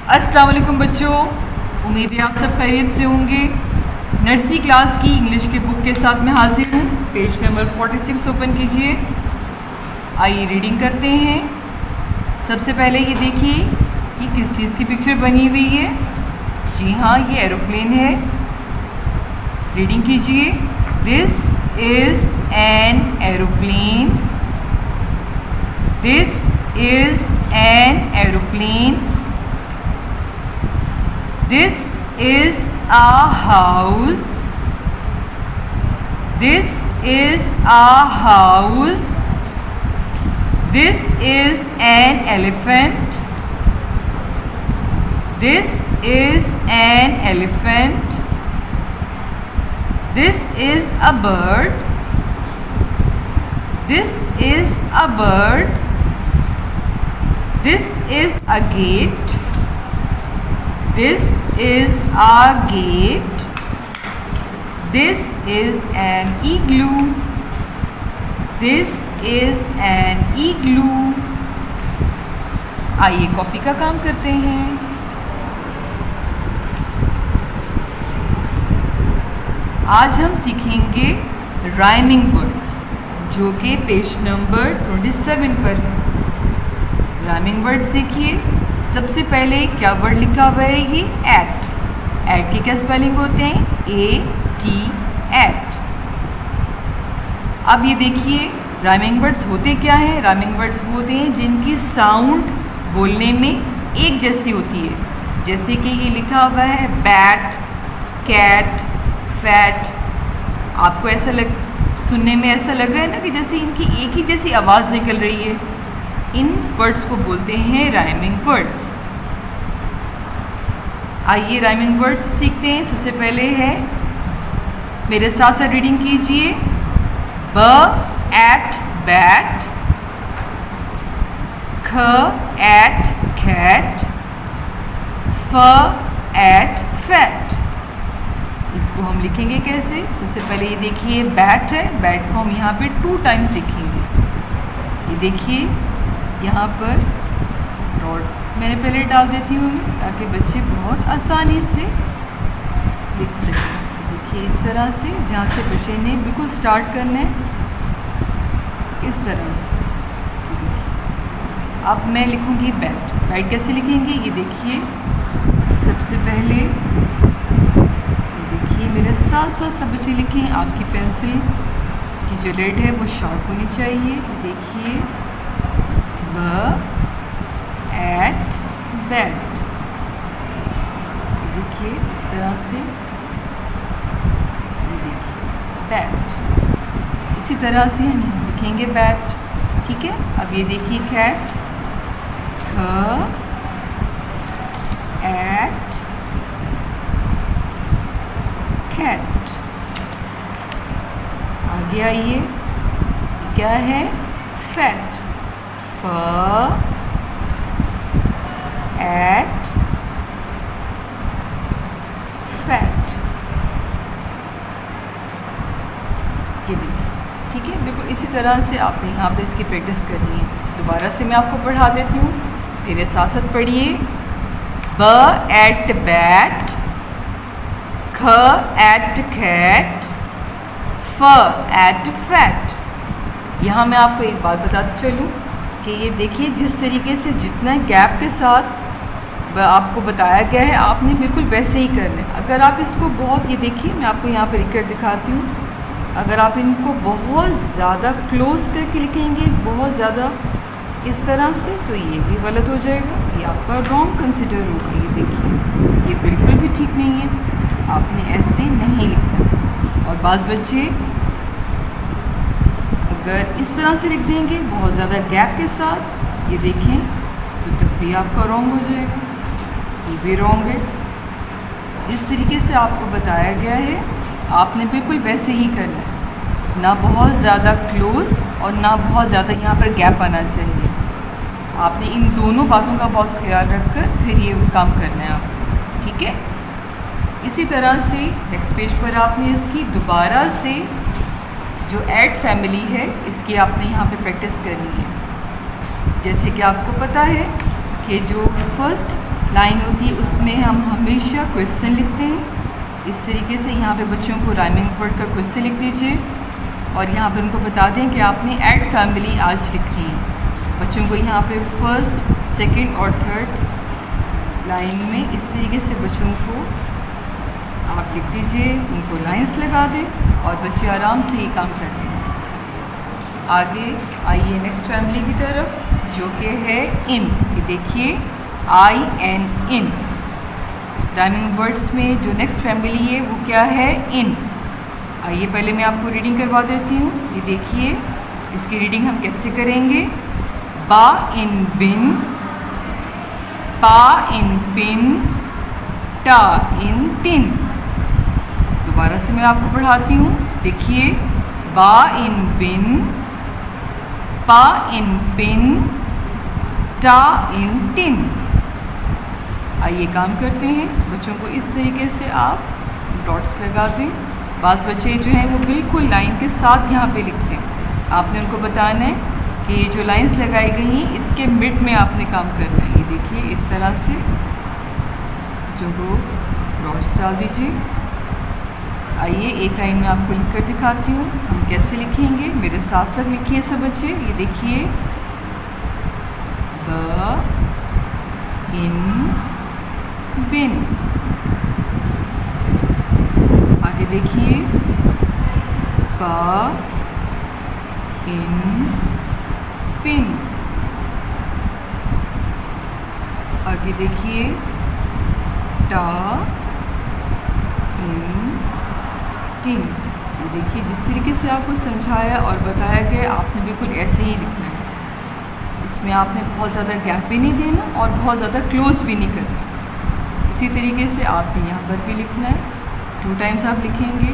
अस्सलाम वालेकुम बच्चों, उम्मीद है आप सब खैरियत से होंगे। नर्सरी क्लास की इंग्लिश के बुक के साथ मैं हाजिर हूँ। पेज नंबर 46 ओपन कीजिए। आइए रीडिंग करते हैं। सबसे पहले ये देखिए कि किस चीज़ की पिक्चर बनी हुई है। जी हाँ, ये एरोप्लेन है। रीडिंग कीजिए। This is an aeroplane. This is an aeroplane. This is a house. This is a house. This is an elephant. This is an elephant. This is a bird. This is a bird. This is a gate. This is a gate. This is an igloo. This is an igloo. आइए copy का काम करते हैं। आज हम सीखेंगे rhyming words, जो कि पेज नंबर 27 पर है। राइमिंग वर्ड्स देखिए। सबसे पहले क्या वर्ड लिखा हुआ है? ये एट। एट की क्या स्पेलिंग होते हैं? AT, at. अब ये देखिए राइमिंग वर्ड्स होते क्या हैं? राइमिंग वर्ड्स वो होते हैं जिनकी साउंड बोलने में एक जैसी होती है। जैसे कि ये लिखा हुआ है बैट, कैट, फैट। आपको ऐसा सुनने में ऐसा लग रहा है ना कि जैसे इनकी एक ही जैसी आवाज़ निकल रही है। इन वर्ड्स को बोलते हैं राइमिंग वर्ड्स। आइए राइमिंग वर्ड्स सीखते हैं। सबसे पहले है, मेरे साथ साथ रीडिंग कीजिए। ब एट बैट, ख एट कैट, फ एट फैट। इसको हम लिखेंगे कैसे? सबसे पहले ये देखिए बैट है। बैट को हम यहाँ पे 2 टाइम्स लिखेंगे। ये देखिए यहाँ पर डॉट मैंने पहले डाल देती हूँ ताकि बच्चे बहुत आसानी से लिख सकें। देखिए इस तरह से, जहाँ से बच्चे ने बिल्कुल स्टार्ट करना है, इस तरह से। अब मैं लिखूँगी बैट। बैट कैसे लिखेंगे? ये देखिए सबसे पहले देखिए मेरे साथ साथ सब बच्चे लिखें। आपकी पेंसिल की जो लेड है वो शार्प होनी चाहिए। देखिए ब एट बैट। देखिए इस तरह से, देखिए बैट। इसी तरह से हम लिखेंगे बैट। ठीक है। अब ये देखिए कैट, ख एट कैट। आगे आइए, क्या है? फैट। फ एट फैट। ये देखिए। ठीक है, बिल्कुल इसी तरह से आपने यहाँ पे इसकी प्रैक्टिस करनी है। दोबारा से मैं आपको पढ़ा देती हूँ, मेरे साथ साथ पढ़िए। ब एट बैट, ख एट कैट, फ एट फैट। यहाँ मैं आपको एक बात बताती चलूँ कि ये देखिए जिस तरीके से जितना गैप के साथ आपको बताया गया है, आपने बिल्कुल वैसे ही करना है। अगर आप इसको बहुत, ये देखिए मैं आपको यहाँ पर लिख कर दिखाती हूँ। अगर आप इनको बहुत ज़्यादा क्लोज करके लिखेंगे, बहुत ज़्यादा इस तरह से, तो ये भी गलत हो जाएगा। ये आपका रॉन्ग कंसिडर होगा। ये देखिए ये बिल्कुल भी ठीक नहीं है। आपने ऐसे नहीं लिखना। और बाज़ बच्चे अगर इस तरह से लिख देंगे बहुत ज़्यादा गैप के साथ, ये देखें, तो तब भी आपका रॉन्ग हो जाएगा। ये भी रॉन्ग है। जिस तरीके से आपको बताया गया है आपने बिल्कुल वैसे ही करना है। ना बहुत ज़्यादा क्लोज और ना बहुत ज़्यादा यहाँ पर गैप आना चाहिए। आपने इन दोनों बातों का बहुत ख्याल रखकर फिर ये काम करना है आपको। ठीक है। इसी तरह से नेक्स्ट पेज पर आपने इसकी दोबारा से जो ऐड फैमिली है इसकी आपने यहाँ पे प्रैक्टिस करनी है। जैसे कि आपको पता है कि जो फर्स्ट लाइन होती है उसमें हम हमेशा क्वेश्चन लिखते हैं। इस तरीके से यहाँ पे बच्चों को राइमिंग वर्ड का क्वेश्चन लिख दीजिए और यहाँ पे उनको बता दें कि आपने ऐट फैमिली आज लिखनी है। बच्चों को यहाँ पे फर्स्ट, सेकंड और थर्ड लाइन में इस तरीके से बच्चों को आप लिख दीजिए, उनको लाइंस लगा दें और बच्चे आराम से ये काम कर लें। आगे आइए नेक्स्ट फैमिली की तरफ जो कि है इन। ये देखिए IN इन। राइमिंग वर्ड्स में जो नेक्स्ट फैमिली है वो क्या है? इन। आइए पहले मैं आपको रीडिंग करवा देती हूँ। ये देखिए इसकी रीडिंग हम कैसे करेंगे। बा इन बिन, पा इन पिन, टा इन टिन। दोबारा से मैं आपको पढ़ाती हूँ। देखिए बा इन बिन, पा इन पिन, टा इन टिन। आइए काम करते हैं। बच्चों को इस तरीके से आप डॉट्स लगा दें। बाज़ बच्चे जो हैं वो बिल्कुल लाइन के साथ यहाँ पे लिखते हैं। आपने उनको बताना है कि ये जो लाइंस लगाई गई हैं इसके मिड में आपने काम करना है। ये देखिए इस तरह से बच्चों को डॉट्स डाल दीजिए। आइए एक लाइन में आपको लिख कर दिखाती हूँ हम कैसे लिखेंगे। मेरे साथ साथ लिखिए सब बच्चे। ये देखिए ब इन बिन। आगे देखिए प इन पिन। आगे देखिए टा इन टिन। ये देखिए जिस तरीके से आपको समझाया और बताया गया आपने बिल्कुल ऐसे ही लिखना है। इसमें आपने बहुत ज़्यादा गैप भी नहीं देना और बहुत ज़्यादा क्लोज भी नहीं करना। इसी तरीके से आपने यहाँ पर भी लिखना है। 2 टाइम्स आप लिखेंगे।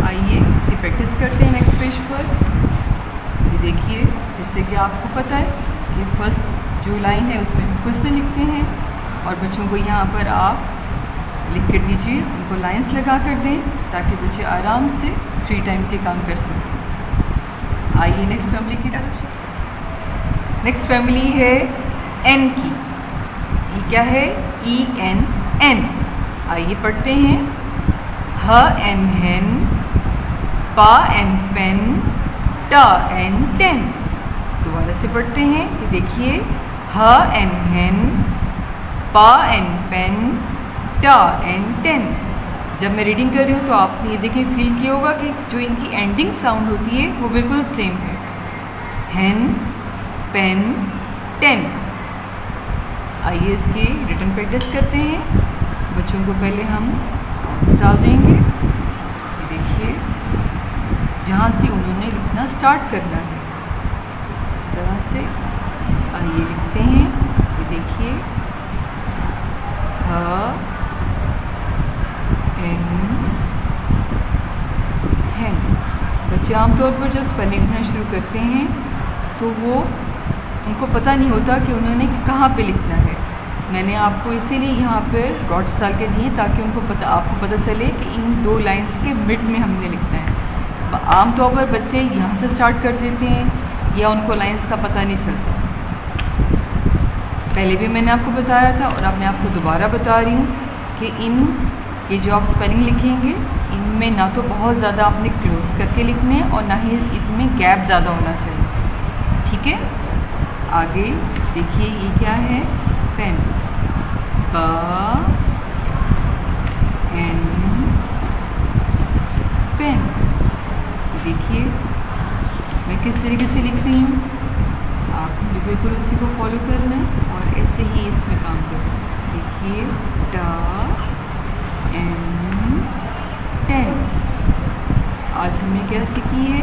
आइए इसकी प्रैक्टिस करते हैं नेक्स्ट पेज पर। ये देखिए जैसे कि आपको पता है कि फर्स्ट जो लाइन है उसमें हम क्वेश्चन लिखते हैं और बच्चों को यहाँ पर आप लिख कर दीजिए, उनको लाइंस लगा कर दें ताकि बच्चे आराम से 3 टाइम्स ये काम कर सकें। आइए नेक्स्ट फैमिली की तरफ। नेक्स्ट फैमिली है एन की। ये क्या है? EN en. आइए पढ़ते हैं। ह एन हेन, पा एन पेन, टा एन टेन। दोबारा से पढ़ते हैं। ये देखिए ह एन हेन, पा एन पेन, टा एन टेन। जब मैं रीडिंग कर रही हूँ तो आपने ये देखें फील किया होगा कि जो इनकी एंडिंग साउंड होती है वो बिल्कुल सेम है। हेन, पेन, टेन। आइए इसकी रिटन प्रैक्टिस करते हैं। बच्चों को पहले हम डॉट्स डाल देंगे। ये देखिए जहाँ से उन्होंने लिखना स्टार्ट करना है इस तरह से। आइए लिखते हैं। ये देखिए ह एन हेन। बच्चे आमतौर पर जब स्पेलिंग लिखना शुरू करते हैं तो वो उनको पता नहीं होता कि उन्होंने कहाँ पे लिखना है। मैंने आपको इसीलिए यहाँ पर डॉट्स डाल के दिए ताकि आपको पता चले कि इन 2 लाइंस के मिड में हमने लिखना है। आमतौर पर बच्चे यहाँ से स्टार्ट कर देते हैं या उनको लाइंस का पता नहीं चलता। पहले भी मैंने आपको बताया था और अब मैं आपको दोबारा बता रही हूँ कि ये जो आप स्पेलिंग लिखेंगे इनमें ना तो बहुत ज़्यादा आपने क्लोज करके लिखने हैं और ना ही इनमें गैप ज़्यादा होना चाहिए। ठीक है। आगे देखिए ये क्या है? पेन। प एन पेन। देखिए मैं किस तरीके से लिख रही हूँ। आपने भी बिल्कुल उसी को फॉलो करना है और ऐसे ही इसमें काम करना है। देखिए टा एन टेन। आज हमने क्या सीखी है?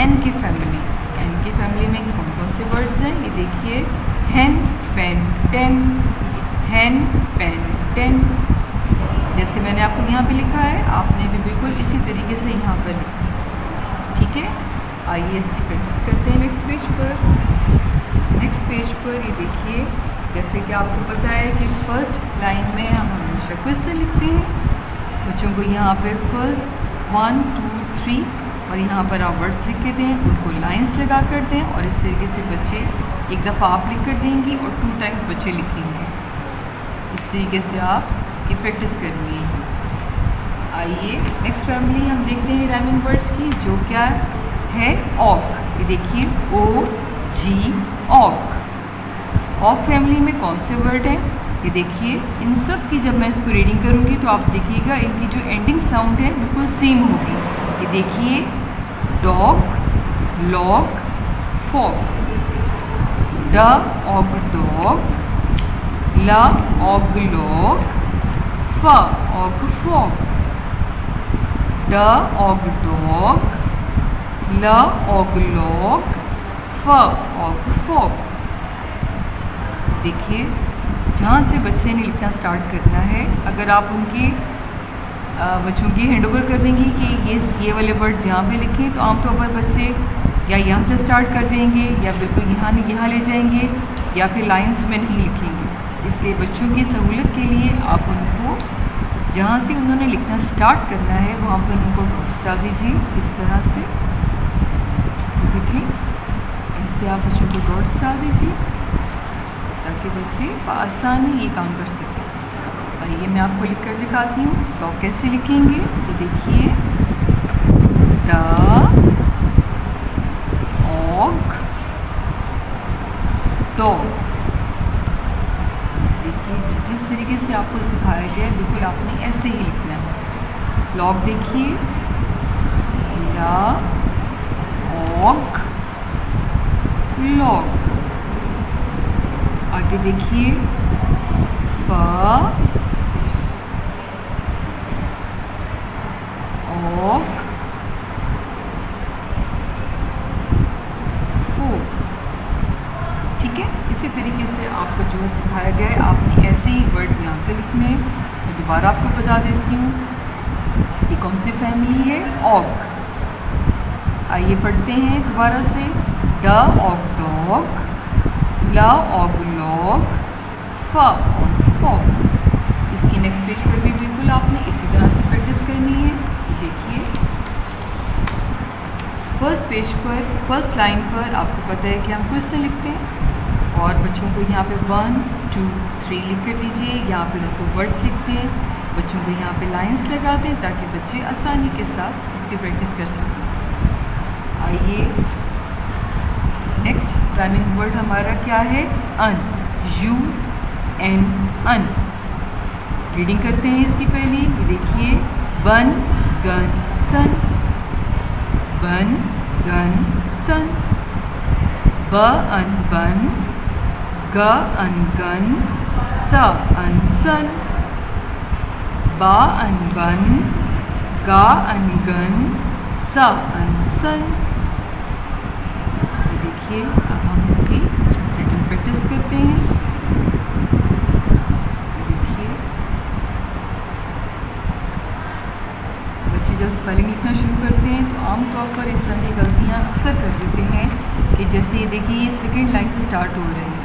एन की फैमिली। एन की फैमिली में कौन कौन से वर्ड्स हैं? ये देखिए हेन, पेन, टेन। हेन, पेन, टेन। जैसे मैंने आपको यहाँ पे लिखा है आपने भी बिल्कुल इसी तरीके से यहाँ पर लिखा। ठीक है। आइए इसकी प्रैक्टिस करते हैं नेक्स्ट पेज पर। नेक्स्ट पेज पर ये देखिए जैसे कि आपको पता है कि फर्स्ट लाइन में हम हमेशा क्वेश्चन लिखते हैं। बच्चों को यहाँ पे फर्स्ट 1 2 3 और यहाँ पर आप वर्ड्स लिख के दें, उनको लाइंस लगा कर दें और इस तरीके से बच्चे एक दफ़ा आप लिख कर देंगी और 2 टाइम्स बच्चे लिखेंगे। इस तरीके से आप इसकी प्रैक्टिस करेंगे। आइए नेक्स्ट फैमिली हम देखते हैं राइमिंग वर्ड्स की, जो क्या है ऑक। ये देखिए OG ऑक। ऑक फैमिली में कौन से वर्ड हैं ये देखिए। इन सब की जब मैं इसको रीडिंग करूँगी तो आप देखिएगा इनकी जो एंडिंग साउंड है बिल्कुल सेम होगी। ये देखिए डॉग, लॉग, फॉग। ड ऑग डॉग, ल ऑग लॉग, फ ऑग फॉग। ड ऑग डॉग, ल ऑग लॉग, फ ऑग फॉग। देखिए जहाँ से बच्चे ने लिखना स्टार्ट करना है, अगर आप उनके बच्चों की हैंड ओवर कर देंगी कि ये वाले वर्ड्स यहाँ पे लिखें, तो आमतौर पर बच्चे या यहाँ से स्टार्ट कर देंगे या बिल्कुल यहाँ ले जाएंगे या फिर लाइंस में नहीं लिखेंगे। इसलिए बच्चों की सहूलियत के लिए आप उनको जहाँ से उन्होंने लिखना स्टार्ट करना है वहाँ पर उनको नोट्स डाल दीजिए इस तरह से। देखें ऐसे आप बच्चों को डॉट्स डाल दीजिए ताकि बच्चे आसानी ये काम कर सकें। आइए मैं आपको लिख कर दिखाती हूँ तो कैसे लिखेंगे। तो देखिए ड ऑग डॉग। देखिए जिस तरीके से आपको सिखाया गया है बिल्कुल आपने ऐसे ही लिखना है। लॉग देखिए ला ऑग लॉग। आगे देखिए फ ऑग फो। ठीक है, इसी तरीके से आपको जो सिखाया गया है आपने ऐसे ही वर्ड्स यहाँ पे लिखने हैं। मैं दोबारा आपको बता देती हूँ ये कौन सी फैमिली है, ऑग। आइए पढ़ते हैं दोबारा से। ड ऑग डॉग, ल ऑग लॉग, फ ऑग फॉग। इसकी नेक्स्ट पेज पर भी बिल्कुल आपने इसी तरह से प्रैक्टिस करनी है। देखिए फर्स्ट पेज पर फर्स्ट लाइन पर आपको पता है कि हम क्वेश्चन लिखते हैं और बच्चों को यहाँ पे 1 2 3 लिख कर दीजिए। यहाँ पे उनको वर्ड्स लिखते हैं, बच्चों को यहाँ पे लाइंस लगाते हैं ताकि बच्चे आसानी के साथ इसकी प्रैक्टिस कर सकें। आइए नेक्स्ट राइमिंग वर्ड हमारा क्या है, अन। UN अन। रीडिंग करते हैं इसकी पहली। ये देखिए बन गन सन, बन गन सन। ब अन बन, ग अन गन, स अन सन। बा अन बन, गा अन गन, स अन सन। ये देखिए अब हम इसकी रिटन प्रैक्टिस करते हैं। जब स्पेलिंग लिखना शुरू करते हैं तो आमतौर पर इस तरह की गलतियाँ अक्सर कर देते हैं कि जैसे ये देखिए ये सेकेंड लाइन से स्टार्ट हो रही है,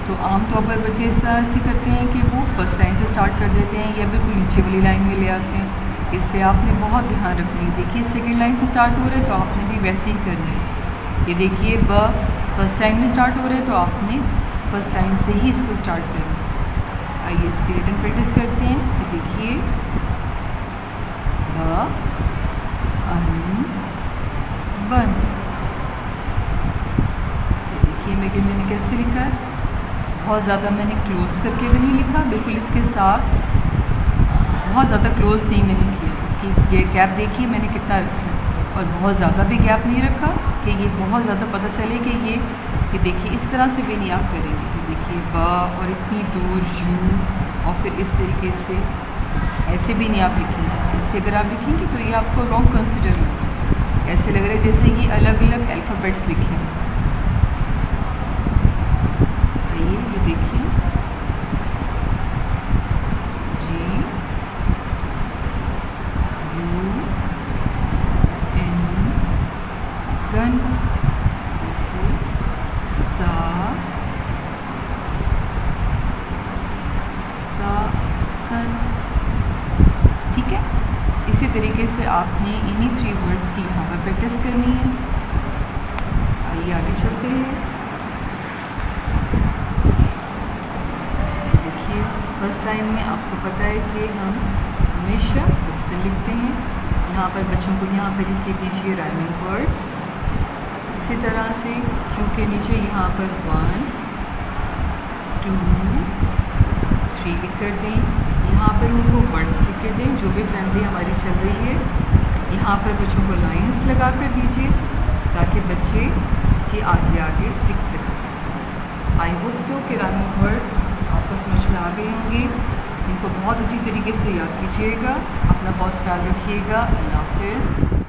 तो आमतौर पर बच्चे इस तरह से करते हैं कि वो फर्स्ट लाइन से स्टार्ट कर देते हैं या बिल्कुल नीचे वाली लाइन में ले आते हैं। इसलिए आपने बहुत ध्यान रखना है। देखिए सेकेंड लाइन से स्टार्ट हो रहा है तो आपने भी वैसे ही करना है। ये देखिए ब फर्स्ट लाइन में स्टार्ट हो रहा है तो आपने फर्स्ट लाइन से ही इसको स्टार्ट करना है। आइए इसकी रिटन प्रैक्टिस करते हैं। तो देखिए अन बन। देखिए मैंने कैसे लिखा है, बहुत ज़्यादा मैंने क्लोज करके भी नहीं लिखा, बिल्कुल इसके साथ बहुत ज़्यादा क्लोज नहीं मैंने किया। इसकी ये गैप देखिए मैंने कितना रखा है और बहुत ज़्यादा भी गैप नहीं रखा कि ये बहुत ज़्यादा पता चले कि ये देखिए इस तरह से भी नहीं आप करेंगे। तो देखिए ब और इतनी दूर यू और फिर इस तरीके से ऐसे भी नहीं आप लिखेंगे। ऐसे अगर आप लिखेंगे तो ये आपको रॉन्ग कंसिडर होगा। ऐसे लग रहा है जैसे ये अलग अलग अल्फ़ाबेट्स लिखे हैं। आइए ये देखिए G U N गन। देखिए सा सन। ठीक है, इसी तरीके से आपने इन्हीं 3 वर्ड्स की यहाँ पर प्रैक्टिस करनी है। आइए आगे चलते हैं। देखिए फर्स्ट लाइन में आपको पता है कि हम हमेशा क्वेश्चन लिखते हैं। यहाँ पर बच्चों को यहाँ पर लिख के दीजिए राइमिंग वर्ड्स। इसी तरह से क्यू के नीचे यहाँ पर 1 2 3 लिख कर दें। यहाँ पर उनको वर्ड्स लिख के दें, जो भी फैमिली हमारी चल रही है। यहाँ पर बच्चों को लाइंस लगा कर दीजिए ताकि बच्चे उसके आगे आगे लिख सकें। आई होप सो कि राइमिंग वर्ड आपको समझ में आ गए होंगे। इनको बहुत अच्छी तरीके से याद कीजिएगा। अपना बहुत ख्याल रखिएगा। अल्लाह हाफ़िज़।